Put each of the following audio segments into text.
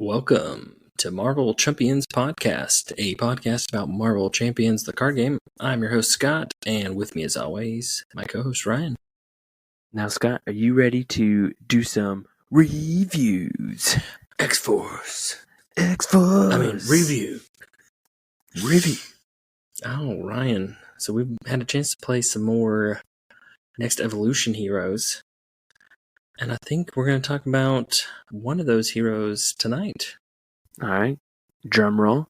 Welcome to Marvel Champions Podcast, a podcast about Marvel Champions, the card game. I'm your host, Scott, and with me, as always, my co-host, Ryan. Now, Scott, are you ready to do some reviews? X-Force. Review. Oh, Ryan. So we've had a chance to play some more Next Evolution heroes. And I think we're going to talk about one of those heroes tonight. All right. Drum roll.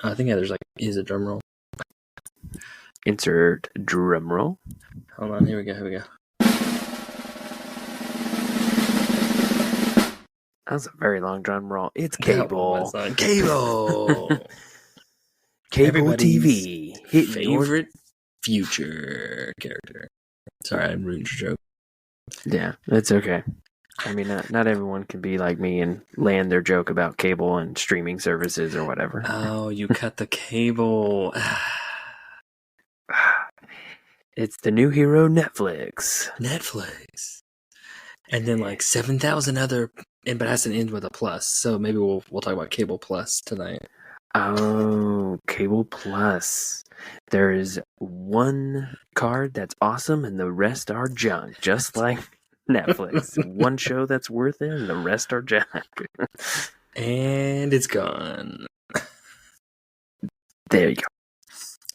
I think there's is a drum roll. Insert drum roll. Hold on, here we go. That was a very long drum roll. It's Cable. Cable. Cable TV. Favorite future character. Sorry, I ruined your joke. Yeah, that's okay. I mean, not everyone can be like me and land their joke about cable and streaming services or whatever. Oh, you cut the cable. It's the new hero, Netflix. And then 7,000 other, but it has to end with a plus. So maybe we'll talk about Cable Plus tonight. Oh, Cable Plus. There is one card that's awesome and the rest are junk, just like Netflix. One show that's worth it and the rest are junk. And it's gone. There you go.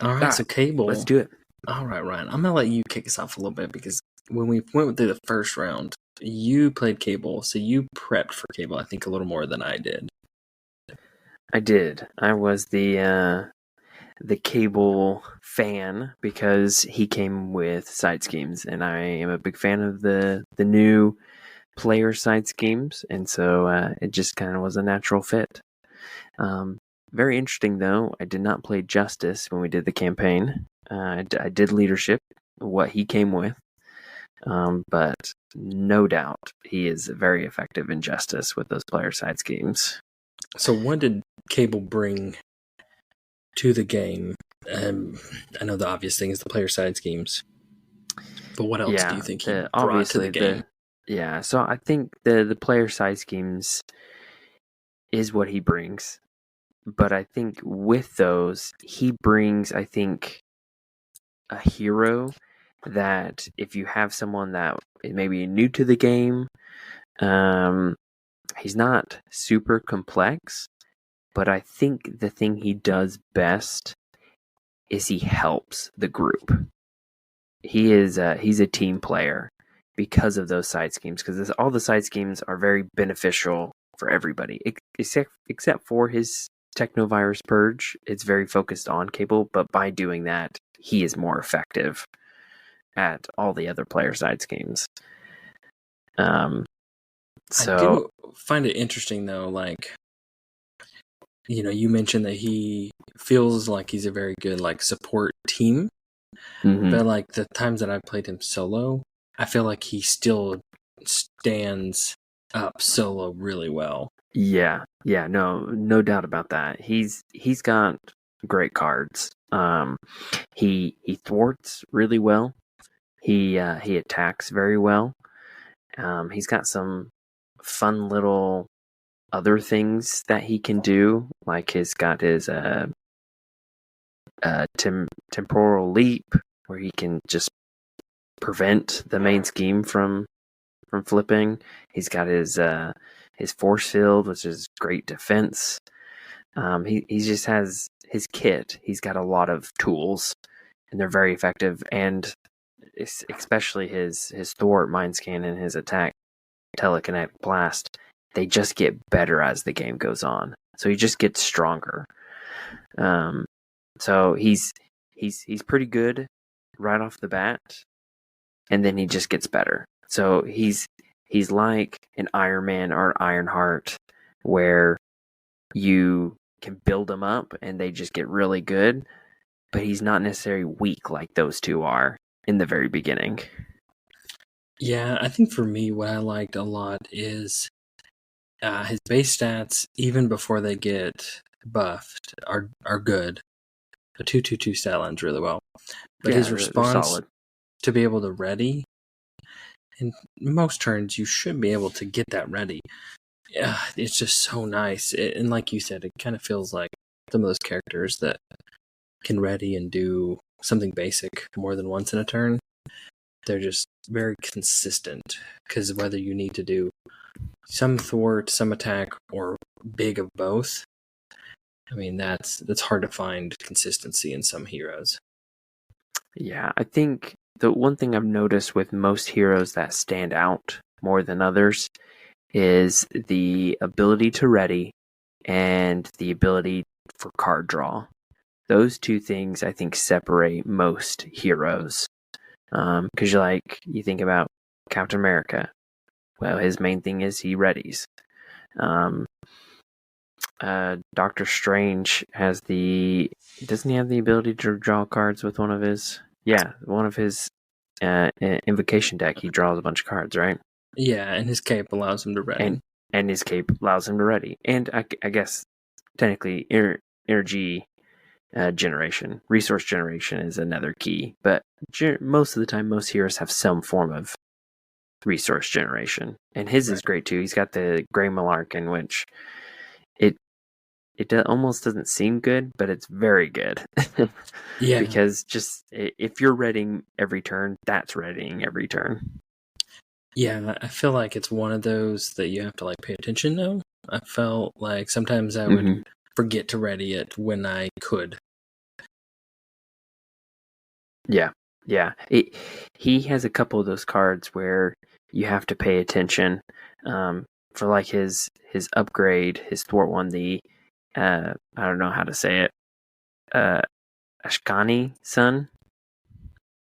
All right, so Cable. Let's do it. All right, Ryan. I'm going to let you kick us off a little bit because when we went through the first round, you played Cable, so you prepped for Cable, I think, a little more than I did. I did. I was the Cable fan because he came with side schemes, and I am a big fan of the new player side schemes, and so it just kind of was a natural fit. Very interesting, though. I did not play Justice when we did the campaign. I did Leadership, what he came with, but no doubt he is very effective in Justice with those player side schemes. So what did Cable bring to the game? I know the obvious thing is the player side schemes, but what else do you think he brought to the game? So I think the player side schemes is what he brings, but I think with those, he brings, I think, a hero that if you have someone that may be new to the game, he's not super complex, but I think the thing he does best is he helps the group. He's a team player because of those side schemes, because all the side schemes are very beneficial for everybody, except for his Technovirus Purge. It's very focused on Cable, but by doing that, he is more effective at all the other player side schemes. So I do find it interesting, though, you mentioned that he feels like he's a very good support team, but the times that I played him solo, I feel like he still stands up solo really well. Yeah, no doubt about that. He's got great cards. He thwarts really well. He attacks very well. He's got some fun little other things that he can do, like he's got his temporal leap, where he can just prevent the main scheme from flipping. He's got his force field, which is great defense. He just has his kit. He's got a lot of tools, and they're very effective. And especially his thwart, mind scan, and his attack, telekinetic blast, they just get better as the game goes on. So he just gets stronger. So he's pretty good right off the bat, and then he just gets better. So he's like an Iron Man or an Ironheart, where you can build them up and they just get really good, but he's not necessarily weak like those two are in the very beginning. Yeah, I think for me, what I liked a lot is his base stats, even before they get buffed, are good. The 2/2/2 stat lines really well, but his response to be able to ready in most turns, you should be able to get that ready. Yeah, it's just so nice. And like you said, it kind of feels like some of those characters that can ready and do something basic more than once in a turn. They're just very consistent, because whether you need to do some thwart, some attack, or big of both, I mean, that's hard to find consistency in some heroes. Yeah, I think the one thing I've noticed with most heroes that stand out more than others is the ability to ready and the ability for card draw. Those two things I think separate most heroes. Because you think about Captain America. Well, his main thing is he readies. Doctor Strange doesn't he have the ability to draw cards with one of his invocation deck? He draws a bunch of cards, right? Yeah, and his cape allows him to ready. And his cape allows him to ready. And I guess technically energy generation, resource generation is another key. But most of the time, most heroes have some form of resource generation. And his is great too. He's got the Grey Malarkin, which it almost doesn't seem good, but it's very good. Yeah. Because just if you're readying every turn, that's readying every turn. Yeah, I feel like it's one of those that you have to pay attention to. I felt like sometimes I would forget to ready it when I could. Yeah. He has a couple of those cards where you have to pay attention. For his upgrade, his thwart one, the I don't know how to say it. Ashkani Sun.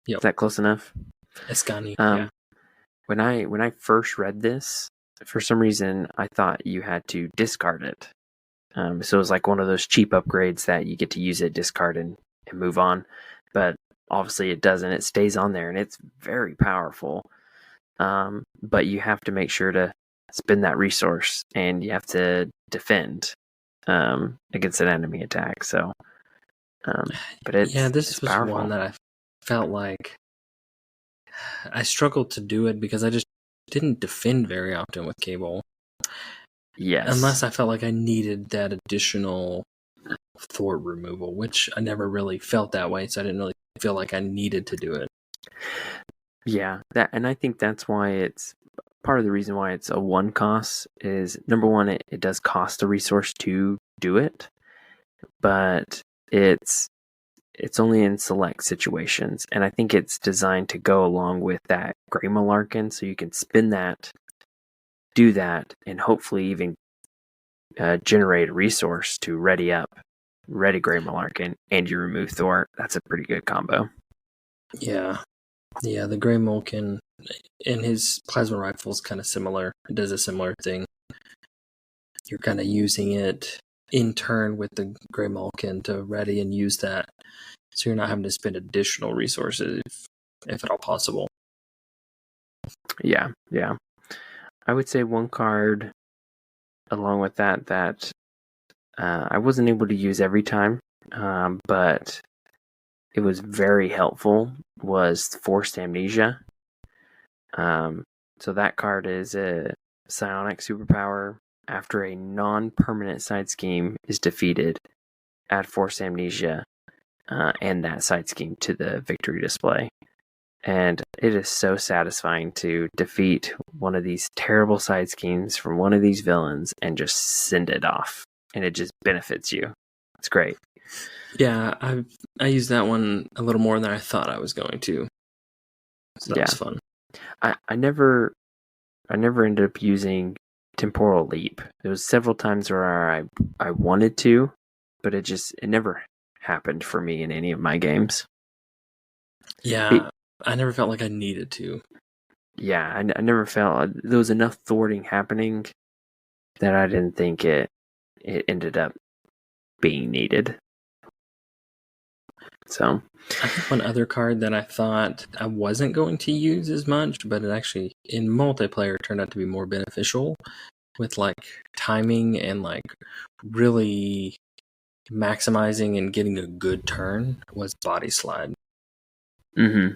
Yep. Is that close enough? Ashkani. Yeah. When I first read this, for some reason I thought you had to discard it. So it was like one of those cheap upgrades that you get to use it, discard, and move on. But obviously it doesn't. It stays on there, and it's very powerful. But you have to make sure to spend that resource, and you have to defend against an enemy attack. So, but this was powerful. One that I felt like I struggled to do it because I just didn't defend very often with Cable. Yes. Unless I felt like I needed that additional thwart removal, which I never really felt that way, so I didn't really feel like I needed to do it. Yeah, and I think that's why it's part of the reason why it's a 1 cost is, number one, it does cost a resource to do it, but it's only in select situations, and I think it's designed to go along with that Grey Malarkin, so you can spin that, do that, and hopefully even generate a resource to ready Grey Malarkin, and you remove thwart. That's a pretty good combo. Yeah, the Grey Malarkin and his plasma rifle is kind of similar. It does a similar thing. You're kind of using it in turn with the Grey Malarkin to ready and use that, so you're not having to spend additional resources if at all possible. Yeah. I would say one card along with that I wasn't able to use every time, but it was very helpful, was Forced Amnesia. So that card is a psionic superpower. After a non-permanent side scheme is defeated, add Forced Amnesia and that side scheme to the victory display. And it is so satisfying to defeat one of these terrible side schemes from one of these villains and just send it off. And it just benefits you. It's great. Yeah, I used that one a little more than I thought I was going to. So that was fun. I never ended up using Temporal Leap. There was several times where I wanted to, but it never happened for me in any of my games. Yeah, I never felt like I needed to. Yeah, I never felt there was enough thwarting happening that I didn't think it ended up being needed. So I think one other card that I thought I wasn't going to use as much, but it actually in multiplayer turned out to be more beneficial with timing and really maximizing and getting a good turn, was Body Slide. Mm-hmm.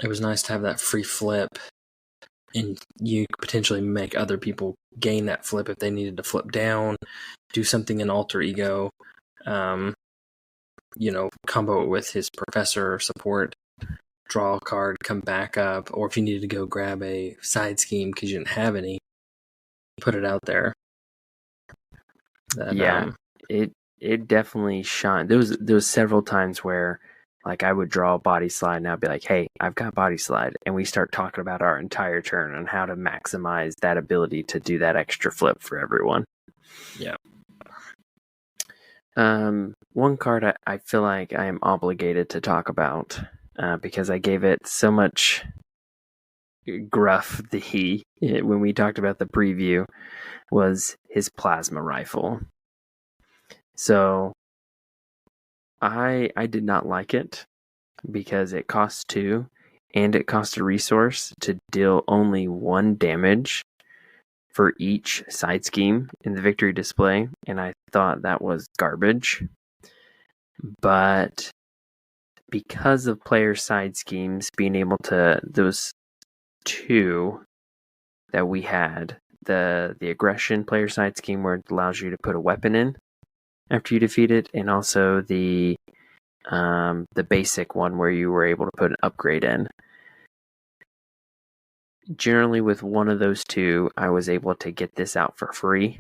It was nice to have that free flip and you could potentially make other people gain that flip if they needed to flip down, do something in alter ego, combo it with his professor or support, draw a card, come back up, or if you needed to go grab a side scheme because you didn't have any, put it out there. It definitely shined. There was several times where like I would draw a body slide and I'd be like, hey, I've got body slide, and we start talking about our entire turn and how to maximize that ability to do that extra flip for everyone. Yeah. One card I feel like I am obligated to talk about because I gave it so much gruff when we talked about the preview, was his plasma rifle. So I did not like it because it costs 2 and it costs a resource to deal only 1 damage for each side scheme in the victory display, and I thought that was garbage. But because of player side schemes being able to, those 2 that we had, the aggression player side scheme where it allows you to put a weapon in after you defeat it, and also the basic one where you were able to put an upgrade in. Generally with one of those 2, I was able to get this out for free.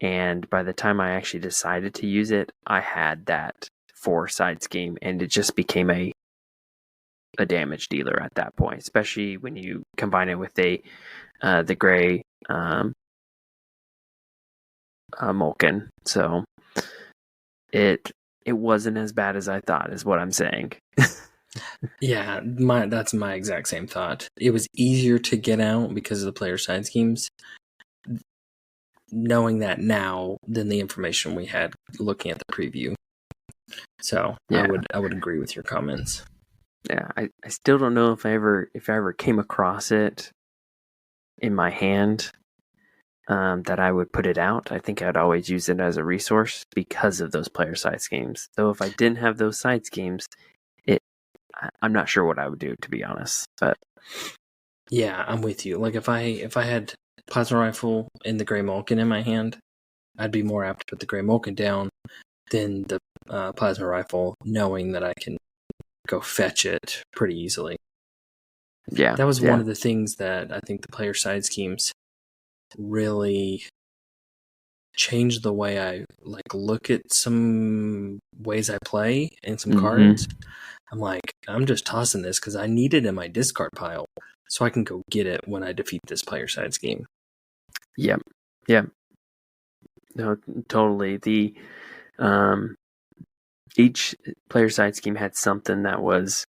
And by the time I actually decided to use it, I had that 4 side scheme, and it just became a damage dealer at that point, especially when you combine it with the gray Mulkin. So it wasn't as bad as I thought, is what I'm saying. Yeah, that's my exact same thought. It was easier to get out because of the player side schemes. Knowing that now than the information we had looking at the preview. So yeah. I would agree with your comments. Yeah, I still don't know if I ever came across it in my hand that I would put it out. I think I'd always use it as a resource because of those player side schemes. Though if I didn't have those side schemes, I'm not sure what I would do, to be honest. But yeah, I'm with you. Like if I had plasma rifle and the gray Mulkin in my hand, I'd be more apt to put the gray Mulkin down than the plasma rifle, knowing that I can go fetch it pretty easily. Yeah, that was one of the things that I think the player side schemes really changed the way I look at some ways I play and some cards. I'm like, I'm just tossing this because I need it in my discard pile so I can go get it when I defeat this player side scheme. Yep. No, totally. The each player side scheme had something that was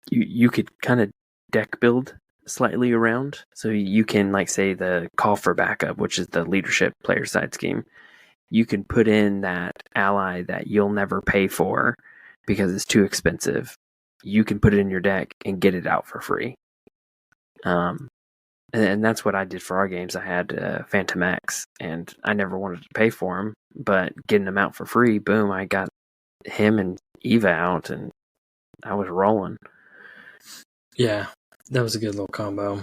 you could kind of deck build slightly around. So you can, like, say the call for backup, which is the leadership player side scheme. You can put in that ally that you'll never pay for because it's too expensive. You can put it in your deck and get it out for free. And that's what I did for our games. I had Phantom X, and I never wanted to pay for him, but getting him out for free, boom, I got him and Eva out, and I was rolling. Yeah, that was a good little combo.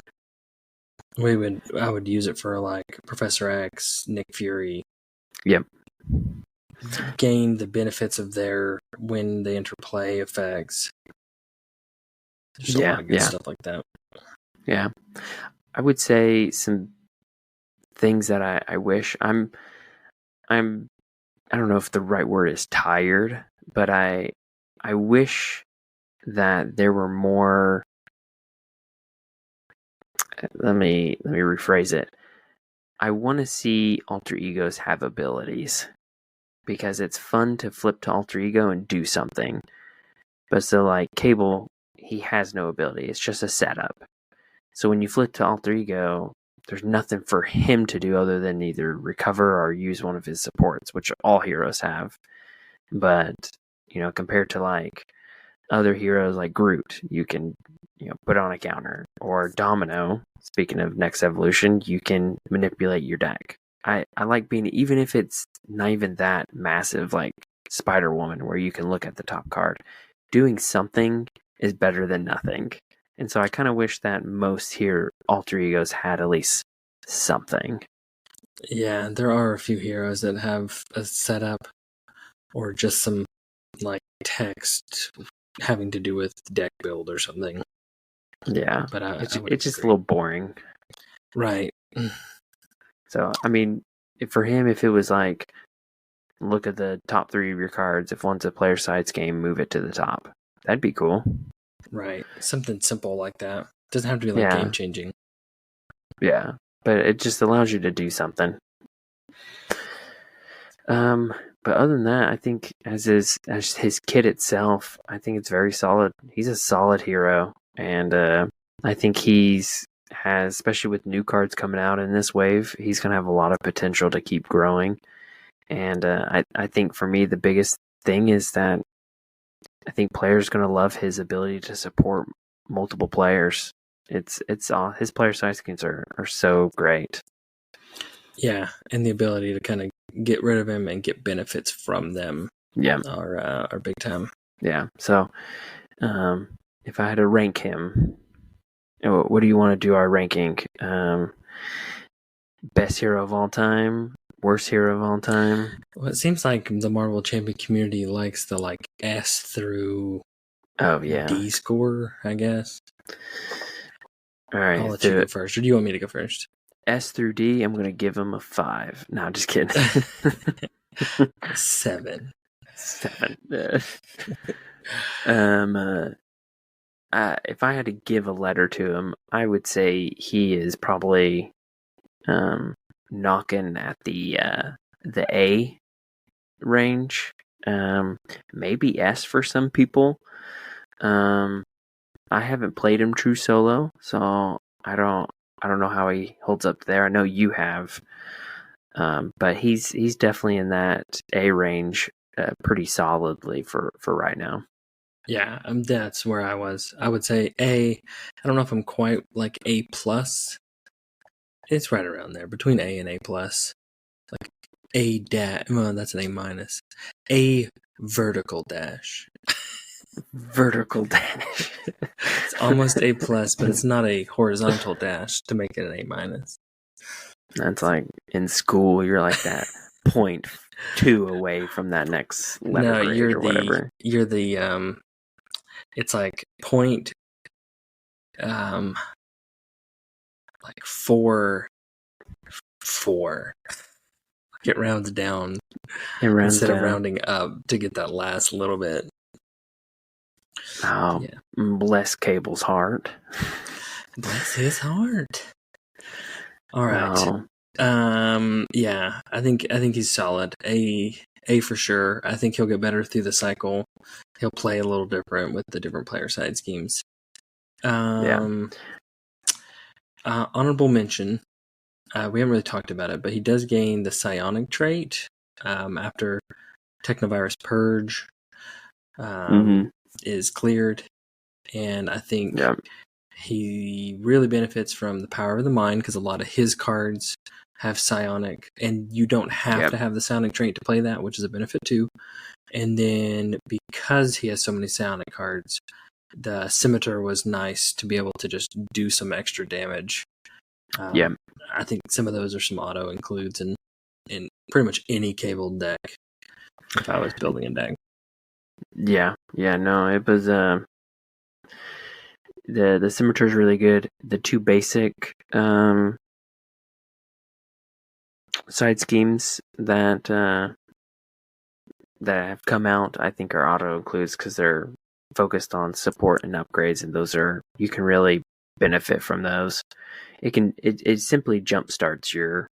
I would use it for like Professor X, Nick Fury. Yep. Gain the benefits of their when they interplay effects. There's a lot of good stuff like that. Yeah. I would say some things that I wish I don't know if the right word is tired, but I wish that there were more. Let me rephrase it. I want to see alter egos have abilities because it's fun to flip to alter ego and do something. But so like Cable, he has no ability. It's just a setup. So when you flip to alter ego, there's nothing for him to do other than either recover or use one of his supports, which all heroes have. But, compared to like other heroes like Groot, you can, put on a counter. Or Domino, speaking of next evolution, you can manipulate your deck. I like being, even if it's not even that massive, like Spider-Woman, where you can look at the top card, doing something is better than nothing. And so I kind of wish that most here alter egos had at least something. Yeah, there are a few heroes that have a setup or just some like text having to do with deck build or something. Yeah, but it's just a little boring, right? So I mean, for him, if it was like, look at the top 3 of your cards. If one's a player sides game, move it to the top. That'd be cool. Right, something simple like that. Doesn't have to be like game changing. Yeah, but it just allows you to do something. But other than that, I think as his kit itself, I think it's very solid. He's a solid hero, and I think has, especially with new cards coming out in this wave, he's gonna have a lot of potential to keep growing. And I think for me, the biggest thing is that I think players are gonna love his ability to support multiple players. It's all his player size skins are so great. Yeah, and the ability to kind of get rid of him and get benefits from them. Yeah, are big time. Yeah. So, if I had to rank him, what do you want to do our ranking? Best hero of all time, worst hero of all time? Well, it seems like the Marvel Champion community likes the like S through D score, I guess. All right. I'll let you go first, or do you want me to go first? S through D, I'm going to give him a 5. No, I'm just kidding. 7. If I had to give a letter to him, I would say he is probably knocking at the A range, maybe S for some people. I haven't played him true solo, so I don't know how he holds up there. I know you have, but he's definitely in that A range pretty solidly for right now. Yeah, that's where I was. I would say A. I don't know if I'm quite like A plus. It's right around there between A and A plus. Like A dash. Well, that's an A minus. A vertical dash. Vertical dash. It's almost A plus, but it's not a horizontal dash to make it an A minus. That's like in school, you're like that 0.2 away from that next letter grade or whatever. You're the it's like point like 4. It rounds down instead of rounding up to get that last little bit. Oh, yeah. Bless Cable's heart. Bless his heart. All right. Oh. Yeah, I think he's solid. A for sure. I think he'll get better through the cycle. He'll play a little different with the different player side schemes. Honorable mention. We haven't really talked about it, but he does gain the psionic trait after Technovirus Purge is cleared, and I think he really benefits from the power of the mind because a lot of his cards have psionic, and you don't have to have the psionic trait to play that, which is a benefit too. And then because he has so many psionic cards, the Scimitar was nice to be able to just do some extra damage. I think some of those are some auto includes in pretty much any cabled deck if I was building a deck. No, it was the Scimitar is really good. The 2 basic side schemes that have come out, I think, are auto includes because they're focused on support and upgrades, and those are, you can really benefit from those. It simply jumpstarts your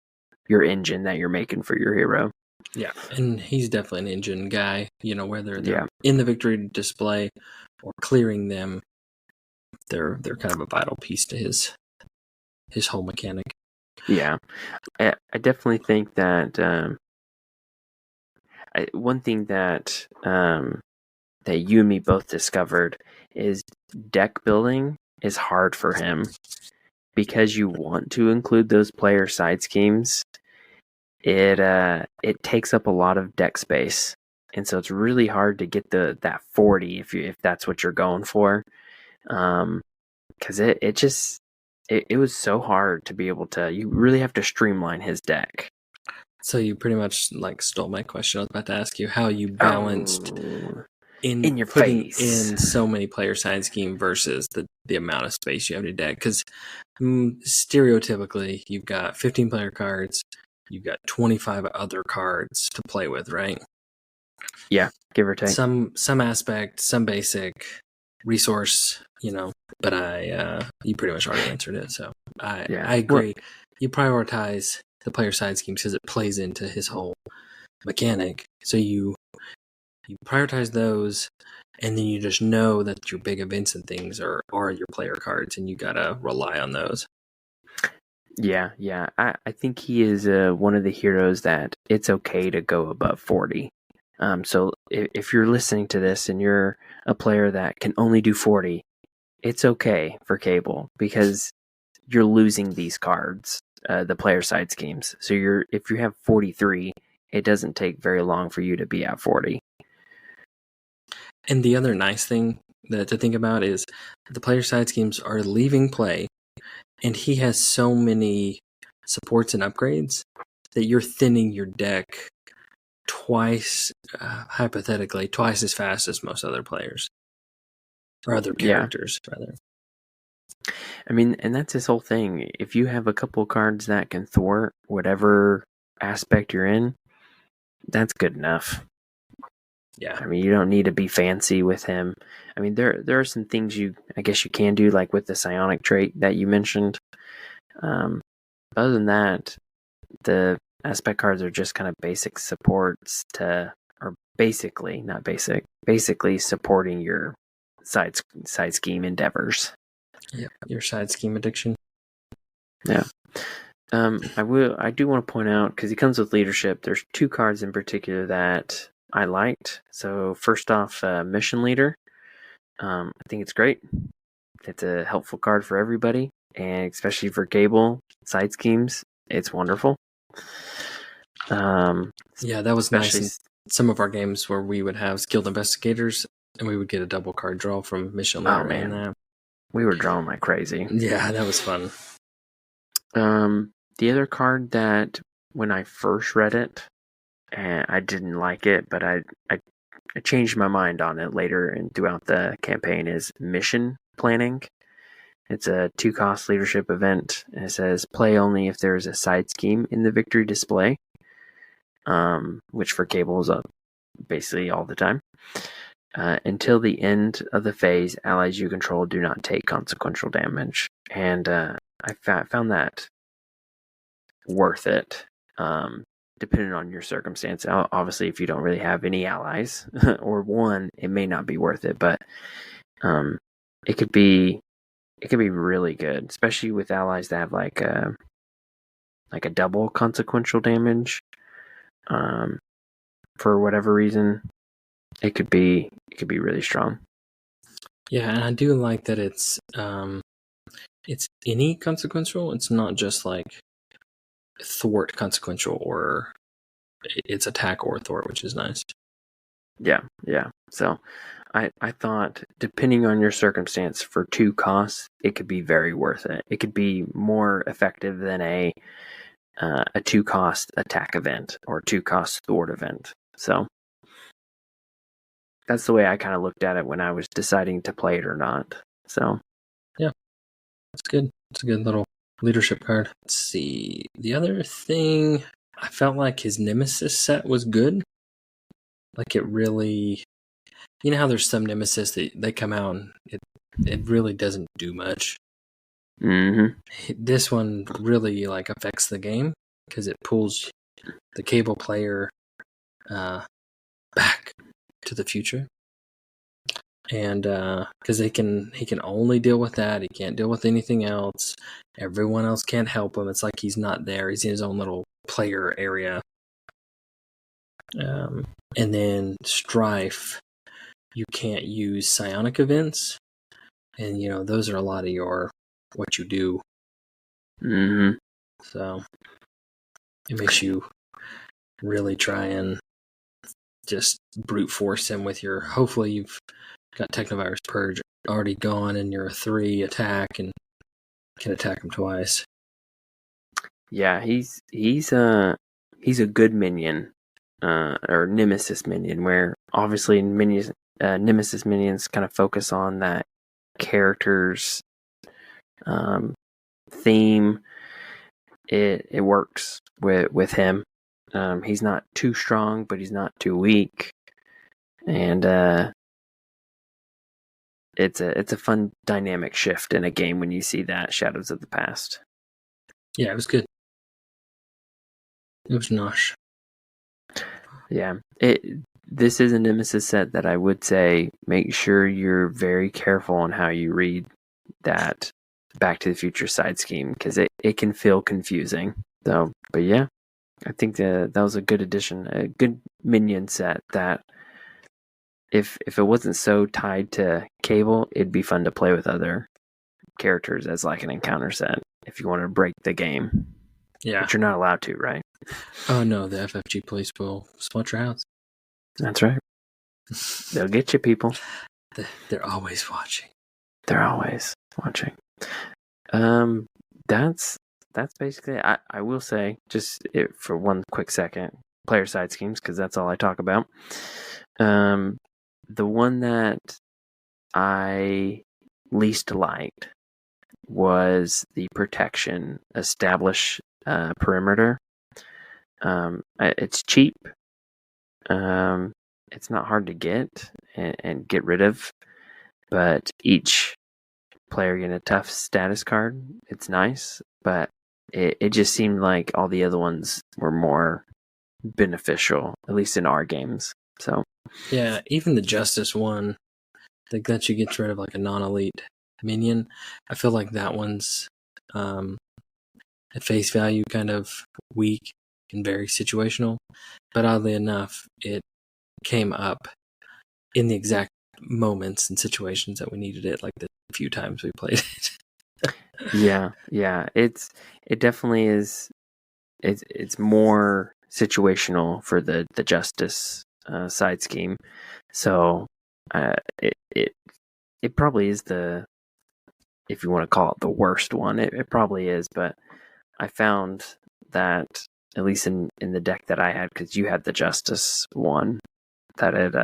engine that you're making for your hero. Yeah, and he's definitely an engine guy. Whether they're in the victory display or clearing them, they're kind of a vital piece to his whole mechanic. Yeah, I definitely think that one thing that that you and me both discovered is deck building is hard for him because you want to include those player side schemes. It takes up a lot of deck space, and so it's really hard to get that 40 if that's what you're going for. because it was so hard to be able to. You really have to streamline his deck. So you pretty much like stole my question. I was about to ask you how you balanced in your putting face in so many player side scheme versus the amount of space you have in your deck. Because stereotypically, you've got 15 player cards, you've got 25 other cards to play with, right? Yeah, give or take. Some aspect, some basic resource, but you pretty much already answered it. So I agree. Well, you prioritize the player side scheme because it plays into his whole mechanic. So you prioritize those, and then you just know that your big events and things are your player cards, and you gotta rely on those. Yeah. I think he is one of the heroes that it's okay to go above 40. So if you're listening to this and you're a player that can only do 40, it's okay for Cable because you're losing these cards, the player side schemes. So if you have 43, it doesn't take very long for you to be at 40. And the other nice thing to think about is the player side schemes are leaving play, and he has so many supports and upgrades that you're thinning your deck hypothetically, twice as fast as most other players. Or other characters, rather. I mean, and that's his whole thing. If you have a couple cards that can thwart whatever aspect you're in, that's good enough. Yeah. I mean, you don't need to be fancy with him. I mean, there are some things I guess you can do, like with the psionic trait that you mentioned. Other than that, the aspect cards are just kind of basic supports basically supporting your side scheme endeavors. Yeah, your side scheme addiction. Yeah. I do want to point out, because he comes with leadership, there's 2 cards in particular that I liked. So first off, Mission Leader. I think it's great. It's a helpful card for everybody, and especially for Cable side schemes, it's wonderful. Yeah, that was nice in some of our games where we would have skilled investigators and we would get a double card draw from Mission Leader. Oh man, we were drawing like crazy. Yeah, that was fun. The other card that when I first read it, I didn't like it, but I changed my mind on it later and throughout the campaign, is Mission Planning. It's a 2-cost leadership event, and it says play only if there is a side scheme in the victory display, which for Cable is up basically all the time. Until the end of the phase, allies you control do not take consequential damage. And I found that worth it, depending on your circumstance. Obviously, if you don't really have any allies or one, it may not be worth it, but it could be really good, especially with allies that have like a double consequential damage. For whatever reason, it could be really strong. Yeah, and I do like that it's any consequential. It's not just like thwart consequential, or it's attack or thwart, which is nice. Yeah. So I thought, depending on your circumstance, for 2 costs, it could be very worth it. It could be more effective than a 2-cost attack event or 2-cost thwart event. So that's the way I kind of looked at it when I was deciding to play it or not. So yeah, that's good. It's a good little leadership card. Let's see. The other thing, I felt like his Nemesis set was good. Like it really, you know how there's some Nemesis that they come out and it really doesn't do much. Mm-hmm. This one really like affects the game because it pulls the Cable player back to the future, and because he can only deal with that. He can't deal with anything else. Everyone else can't help him. It's like he's not there. He's in his own little player area. And then Strife, you can't use psionic events, and those are a lot of what you do. Mm-hmm. So it makes you really try and just brute force him with hopefully you've got Technovirus Purge already gone, and you're a 3 attack and can attack him twice. Yeah, he's a good minion, or Nemesis minion. Where obviously Nemesis minions kind of focus on that character's theme. It works with him. He's not too strong, but he's not too weak, and it's a fun dynamic shift in a game when you see that Shadows of the Past. Yeah, it was good. It was nosh. Yeah, this is a Nemesis set that I would say make sure you're very careful on how you read that Back to the Future side scheme, because it can feel confusing. So, but yeah, I think that was a good addition, a good minion set that if it wasn't so tied to Cable, it'd be fun to play with other characters as like an encounter set if you want to break the game. Yeah. But you're not allowed to, right? Oh no, the FFG police will spot your house. That's right. They'll get you, people. They're always watching. They're always watching. That's basically it. I will say, just for one quick second, player side schemes, because that's all I talk about. The one that I least liked was the protection establish perimeter. It's cheap. It's not hard to get and get rid of, but each player getting a tough status card. It's nice, but it just seemed like all the other ones were more beneficial, at least in our games. So yeah, even the Justice one, like that you get rid of like a non-elite minion. I feel like that one's at face value kind of weak and very situational, but oddly enough, it came up in the exact moments and situations that we needed it, like the few times we played it. yeah, it definitely is. It's more situational for the Justice side scheme, so it probably is the, if you want to call it the worst one, it probably is. But I found that at least in the deck that I had, because you had the Justice one, that it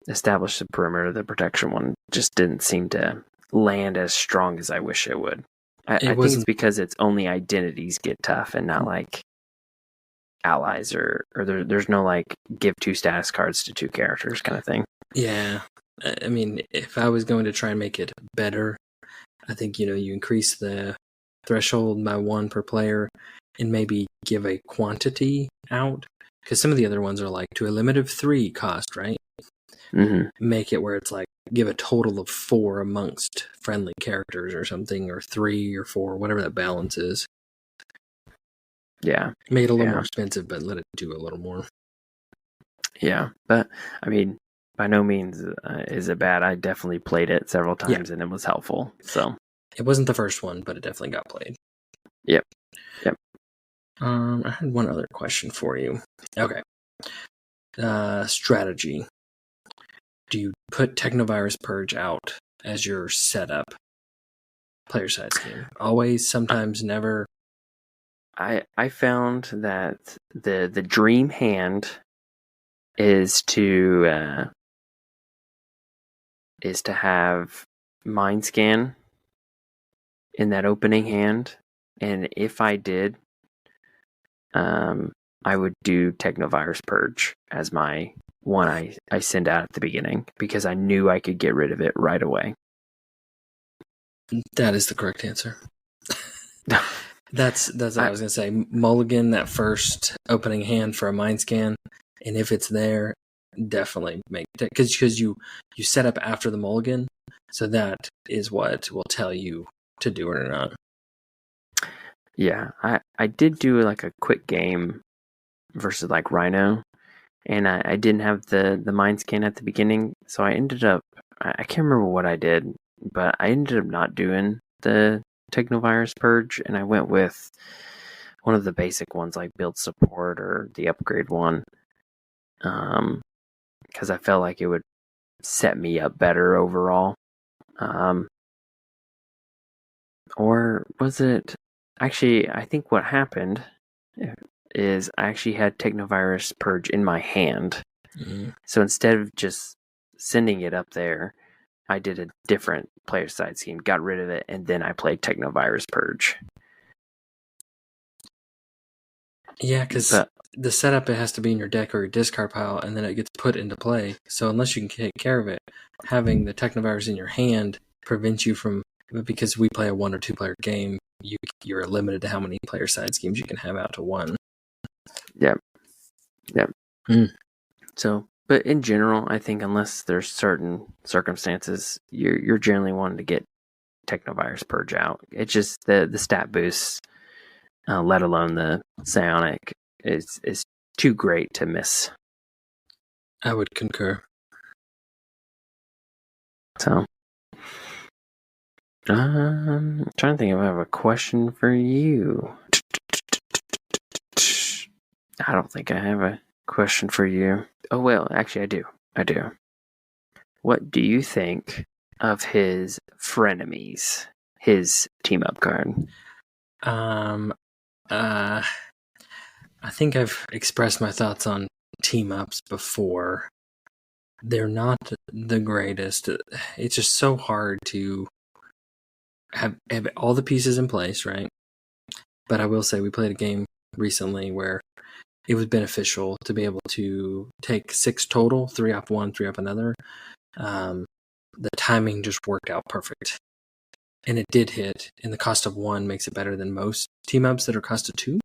established the perimeter. The protection one just didn't seem to land as strong as I wish it would. I think it's because its only identities get tough and not like allies or there's no like give 2 status cards to 2 characters kind of thing. Yeah. I mean, if I was going to try and make it better, I think, you increase the threshold by 1 per player and maybe give a quantity out, because some of the other ones are like to a limit of 3 cost, right? Mm-hmm. Make it where it's like give a total of 4 amongst friendly characters or something, or 3 or 4, whatever that balance is. Yeah. Make it a little more expensive, but let it do a little more. Yeah, but I mean, by no means is it bad. I definitely played it several times and it was helpful. So it wasn't the first one, but it definitely got played. Yep. I had one other question for you. Okay. Strategy. Do you put Technovirus Purge out as your setup player side scheme? Always, sometimes, never? I found that the dream hand is to have Mind Scan in that opening hand, and if I did, I would do Technovirus Purge as my one I send out at the beginning, because I knew I could get rid of it right away. That is the correct answer. That's what I was going to say. Mulligan that first opening hand for a Mind Scan, and if it's there, definitely make it, because you set up after the mulligan, so that is what will tell you to do it or not. Yeah, I did do like a quick game versus like Rhino, and I didn't have the Mind Scan at the beginning, so I ended up, I can't remember what I did, but I ended up not doing the Technovirus Purge, and I went with one of the basic ones like Build Support or the upgrade one, because I felt like it would set me up better overall. Or was it... Actually, I think what happened is I actually had Technovirus Purge in my hand. Mm-hmm. So instead of just sending it up there, I did a different player side scheme, got rid of it, and then I played Technovirus Purge. Yeah, because the setup, it has to be in your deck or your discard pile, and then it gets put into play. So unless you can take care of it, having the Technovirus in your hand prevents you from... Because we play a 1 or 2 player game, you're limited to how many player side schemes you can have out to one. Yep. So, but in general, I think unless there's certain circumstances, you're generally wanting to get Technovirus Purge out. It's just the stat boost, let alone the psionic, is too great to miss. I would concur. So, I'm trying to think if I have a question for you. I don't think I have a question for you. Oh, well, actually, I do. What do you think of his frenemies, his team-up card? I think I've expressed my thoughts on team-ups before. They're not the greatest. It's just so hard to have all the pieces in place, right? But I will say we played a game recently where it was beneficial to be able to take 6 total, 3 off one, 3 off another. The timing just worked out perfect. And it did hit, and the cost of 1 makes it better than most team-ups that are cost of 2.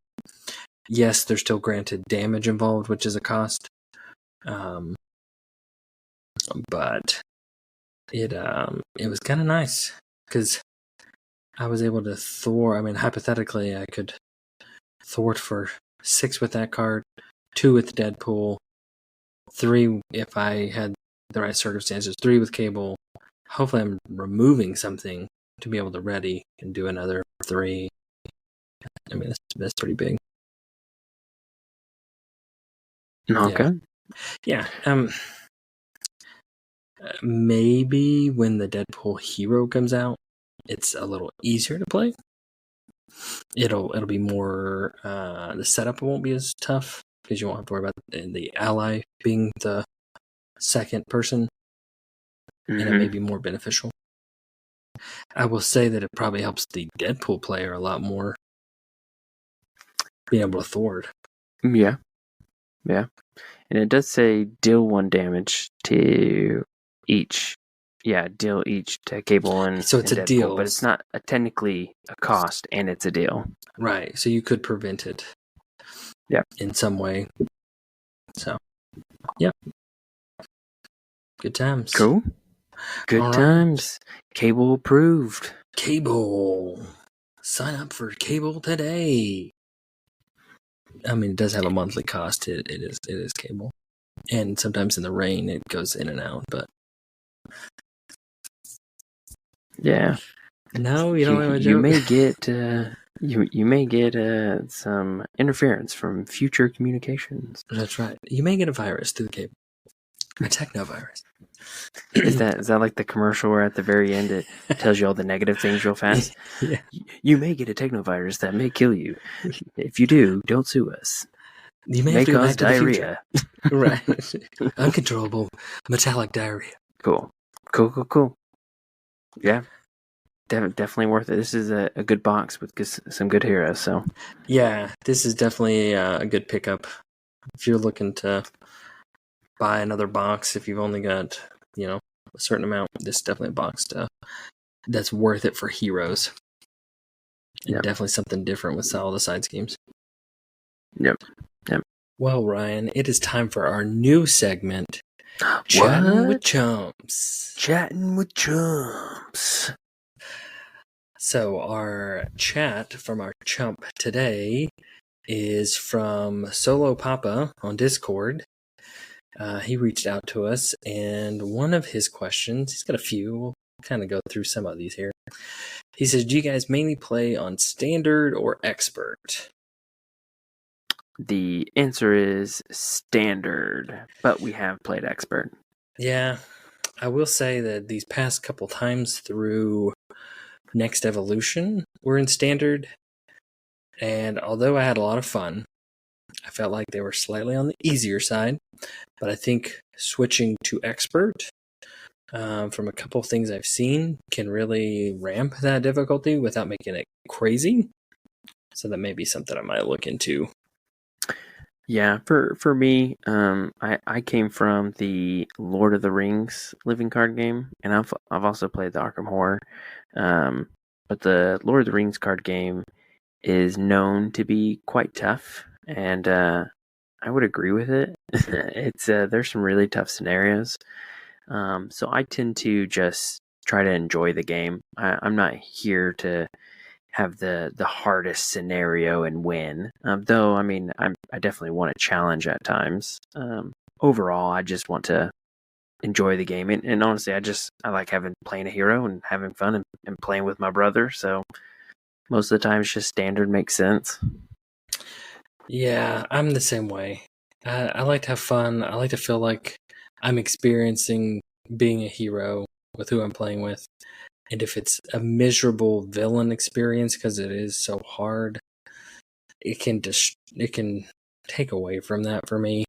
Yes, there's still granted damage involved, which is a cost. But it was kind of nice because I was able to thwart. I mean, hypothetically, I could thwart for 6 with that card, 2 with Deadpool, 3 if I had the right circumstances, 3 with Cable. Hopefully, I'm removing something to be able to ready and do another 3. I mean, that's pretty big. Okay. Yeah. Maybe when the Deadpool hero comes out, it's a little easier to play. It'll be more... the setup won't be as tough because you won't have to worry about the ally being the second person, and it may be more beneficial. I will say that it probably helps the Deadpool player a lot more being able to thwart. Yeah. And it does say deal 1 damage to each. Yeah, deal each to Cable and so it's and a Deadpool, deal, but it's not technically a cost, and it's a deal. Right, so you could prevent it. Yeah. In some way. So, yeah. Good times. Cool. Good times. Cable approved. Cable. Sign up for Cable today. I mean, it does have a monthly cost. It is Cable. And sometimes in the rain, it goes in and out, but... Yeah. No, you don't have a joke. You may get... You may get some interference from future communications. That's right. You may get a virus through the cable. A technovirus. Is that like the commercial where at the very end it tells you all the negative things real fast? Yeah. You may get a technovirus that may kill you. If you do, don't sue us. You may cause diarrhea. Right. Uncontrollable metallic diarrhea. Cool. Yeah. Definitely worth it. This is a good box with some good heroes. So yeah, this is definitely a good pickup if you're looking to buy another box. If you've only got a certain amount, this is definitely a box that's worth it for heroes. And definitely something different with all the side schemes. Yep. Well, Ryan, it is time for our new segment, Chatting with Chumps. So our chat from our chump today is from Solo Papa on Discord. He reached out to us, and one of his questions, he's got a few, we'll kind of go through some of these here. He says, do you guys mainly play on standard or expert? The answer is standard, but we have played expert. Yeah, I will say that these past couple times through Next Evolution were in Standard, and although I had a lot of fun, I felt like they were slightly on the easier side. But I think switching to Expert, from a couple of things I've seen, can really ramp that difficulty without making it crazy. So that may be something I might look into. Yeah, for me, I came from the Lord of the Rings living card game, and I've also played the Arkham Horror, but the Lord of the Rings card game is known to be quite tough, and I would agree with it. It's there's some really tough scenarios, so I tend to just try to enjoy the game. I'm not here to have the hardest scenario and win. Though, I mean, I definitely want a challenge at times. Overall, I just want to enjoy the game. And honestly, I like playing a hero and having fun and playing with my brother. So most of the time, it's just standard makes sense. Yeah, I'm the same way. I like to have fun. I like to feel like I'm experiencing being a hero with who I'm playing with. And if it's a miserable villain experience because it is so hard, it can take away from that for me.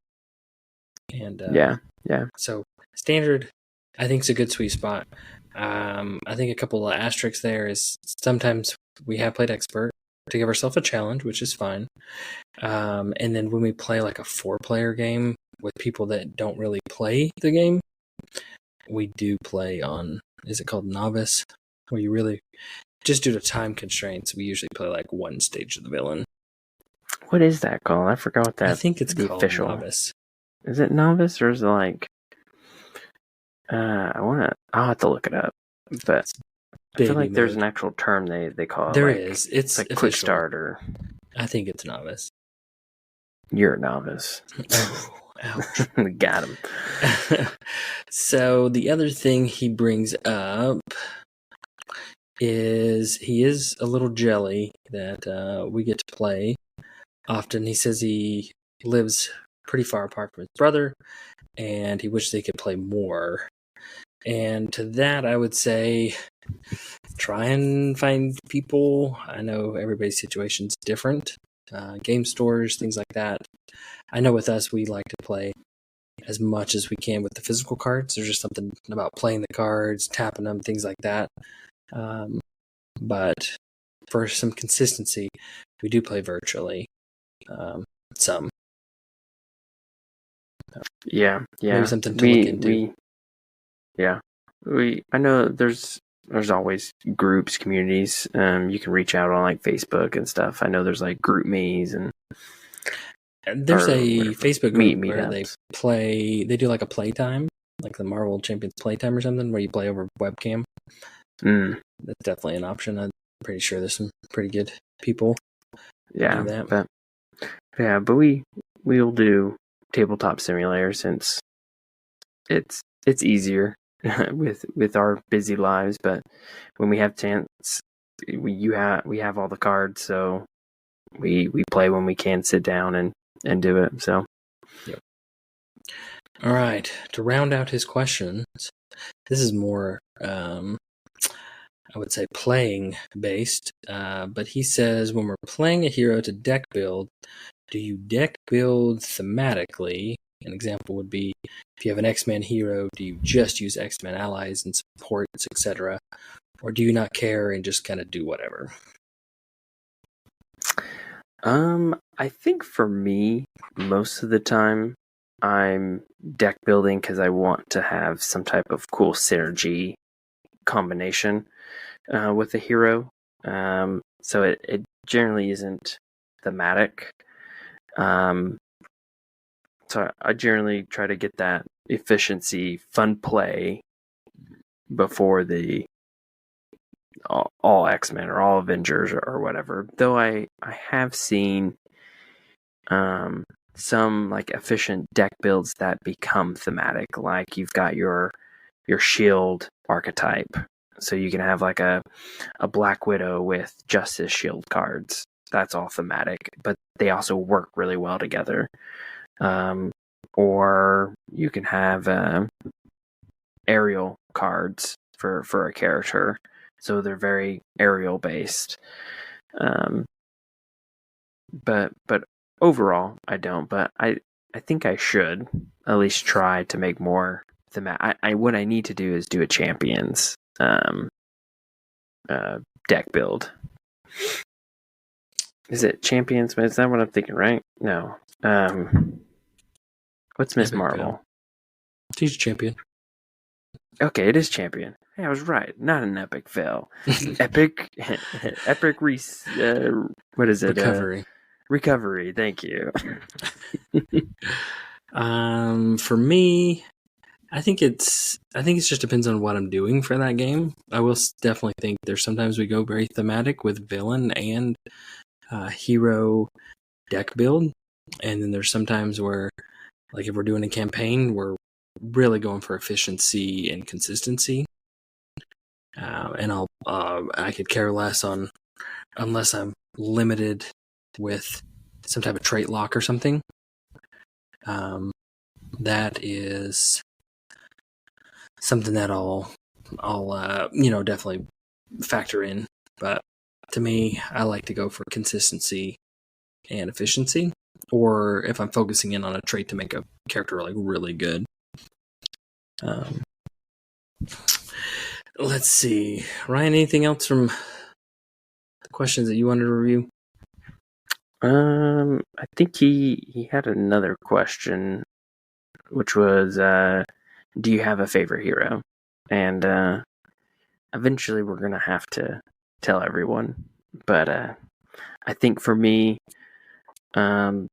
And yeah. So standard, I think, is a good sweet spot. I think a couple of asterisks there is sometimes we have played Expert to give ourselves a challenge, which is fine. And then when we play like a 4-player game with people that don't really play the game, we do play on, is it called Novice? Where you really, just due to time constraints, we usually play like one stage of the villain. What is that called? I forgot what that. I think it's called official. Novice. Is it Novice or is it like? I'll have to look it up, but I feel like there's an actual term they call it. There is. It's like quick start, or I think it's Novice. You're a novice. Oh, ouch. Got him. So the other thing he brings up is he is a little jelly that we get to play often. He says he lives pretty far apart from his brother, and he wishes they could play more. And to that, I would say, try and find people. I know everybody's situation's different. Game stores, things like that. I know with us, we like to play as much as we can with the physical cards. There's just something about playing the cards, tapping them, things like that. But for some consistency, we do play virtually. Some. Yeah. Maybe something to look into. I know there's always groups, communities. You can reach out on like Facebook and stuff. I know there's like GroupMe's and there's a Facebook group where meetups. they do like a playtime, like the Marvel Champions playtime or something, where you play over webcam. That's definitely an option. I'm pretty sure there's some pretty good people. Yeah, do that. But we'll do Tabletop Simulator since it's easier with our busy lives. But when we have chance, we have all the cards, so we play when we can sit down and do it. So, yep. All right. To round out his questions, this is more, I would say, playing based. But he says, when we're playing a hero to deck build, do you deck build thematically? An example would be, if you have an X-Men hero, do you just use X-Men allies and supports, etc.? Or do you not care and just kind of do whatever? I think for me, most of the time, I'm deck building because I want to have some type of cool synergy combination with a hero. So it generally isn't thematic. So I generally try to get that efficiency, fun play before the all X-Men or all Avengers or whatever. Though I have seen some like efficient deck builds that become thematic. Like you've got your shield archetype. So you can have like a Black Widow with Justice Shield cards. That's all thematic, but they also work really well together. Or you can have aerial cards for a character, so they're very aerial based. But overall, I don't. But I think I should at least try to make more thematic. What I need to do is do a champions deck build. Is it champions? Is that what I'm thinking? Right? No. What's Miss Marvel? She's a champion. Okay, it is champion. Hey, I was right. Not an epic fail. Epic what is it? Recovery. Thank you. For me, I think it just depends on what I'm doing for that game. I will definitely think there's sometimes we go very thematic with villain and hero deck build, and then there's sometimes where, like if we're doing a campaign, we're really going for efficiency and consistency. And I could care less on, unless I'm limited with some type of trait lock or something. That is something that I'll definitely factor in. But to me, I like to go for consistency and efficiency, or if I'm focusing in on a trait to make a character like really good. Let's see, Ryan, anything else from the questions that you wanted to review? I think he had another question, which was, do you have a favorite hero? And eventually we're gonna have to tell everyone, but I think for me, the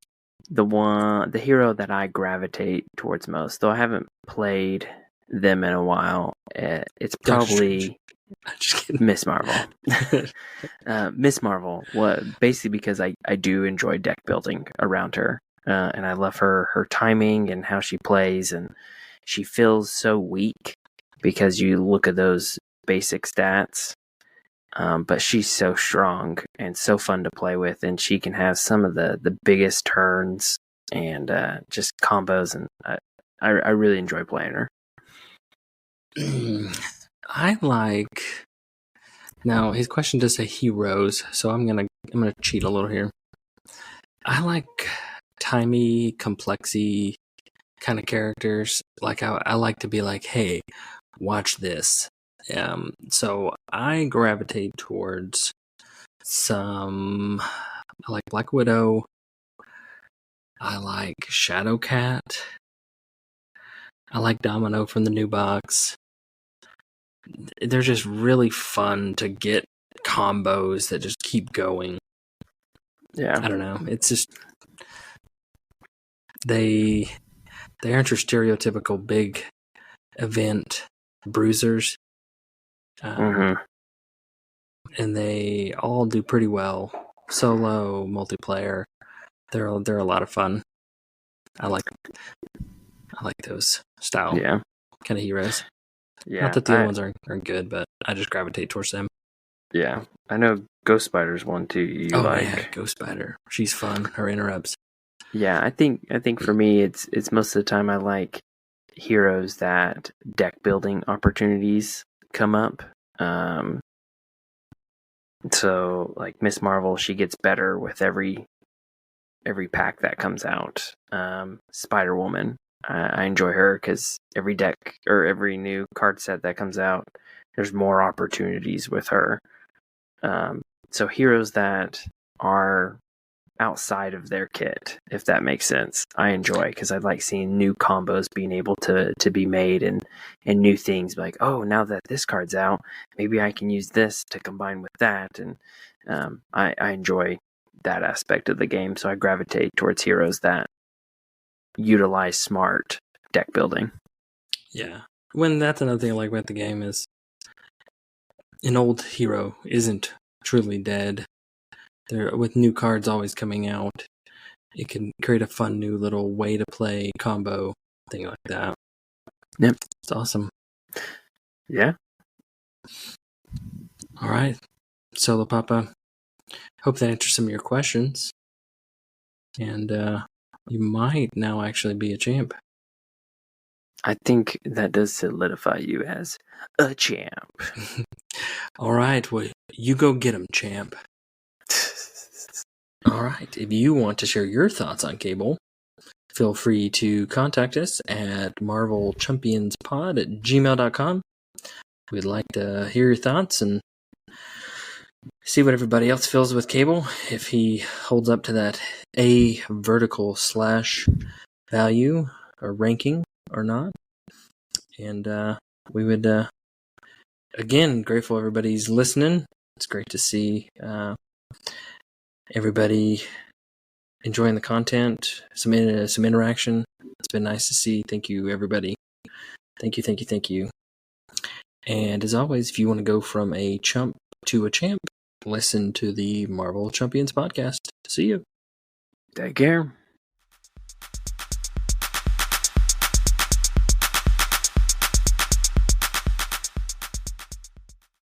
hero that I gravitate towards most, though I haven't played them in a while, it's probably Miss Marvel. Miss Marvel, basically because I do enjoy deck building around her, and I love her timing and how she plays, and she feels so weak because you look at those basic stats, but she's so strong and so fun to play with, and she can have some of the biggest turns and just combos, and I really enjoy playing her. Now his question does say heroes, so I'm gonna cheat a little here. I like timey, complexy kind of characters. Like I like to be like, hey, watch this. So I gravitate towards I like Black Widow. I like Shadowcat. I like Domino from the new box. They're just really fun to get combos that just keep going. Yeah. I don't know. It's just they aren't your stereotypical big event bruisers. And they all do pretty well. Solo, multiplayer, they're a lot of fun. I like those style kind of heroes. Yeah, not that the other ones aren't good, but I just gravitate towards them. Yeah, I know Ghost Spider's one too. Yeah, Ghost Spider. She's fun. Her interrupts. Yeah, I think for me, it's most of the time I like heroes that deck building opportunities come up. So like Miss Marvel, she gets better with every pack that comes out. Spider Woman, I enjoy her because every deck or every new card set that comes out, there's more opportunities with her. So heroes that are outside of their kit, if that makes sense, I enjoy, because I like seeing new combos being able to be made and new things like, oh, now that this card's out, maybe I can use this to combine with that, and I enjoy that aspect of the game, so I gravitate towards heroes that utilize smart deck building. Yeah, when that's another thing I like about the game is an old hero isn't truly dead. With new cards always coming out, it can create a fun new little way to play combo thing like that. Yep, it's awesome. Yeah. All right, Solo Papa. Hope that answers some of your questions, and you might now actually be a champ. I think that does solidify you as a champ. All right, well, you go get him, champ. All right, if you want to share your thoughts on Cable, feel free to contact us at marvelchampionspod@gmail.com. We'd like to hear your thoughts and see what everybody else feels with Cable, if he holds up to that A vertical slash value or ranking or not. And we would, again, grateful everybody's listening. It's great to see everybody enjoying the content, some interaction. It's been nice to see. Thank you, everybody. Thank you. And as always, if you want to go from a chump to a champ, listen to the Marvel Champions podcast. See you. Take care.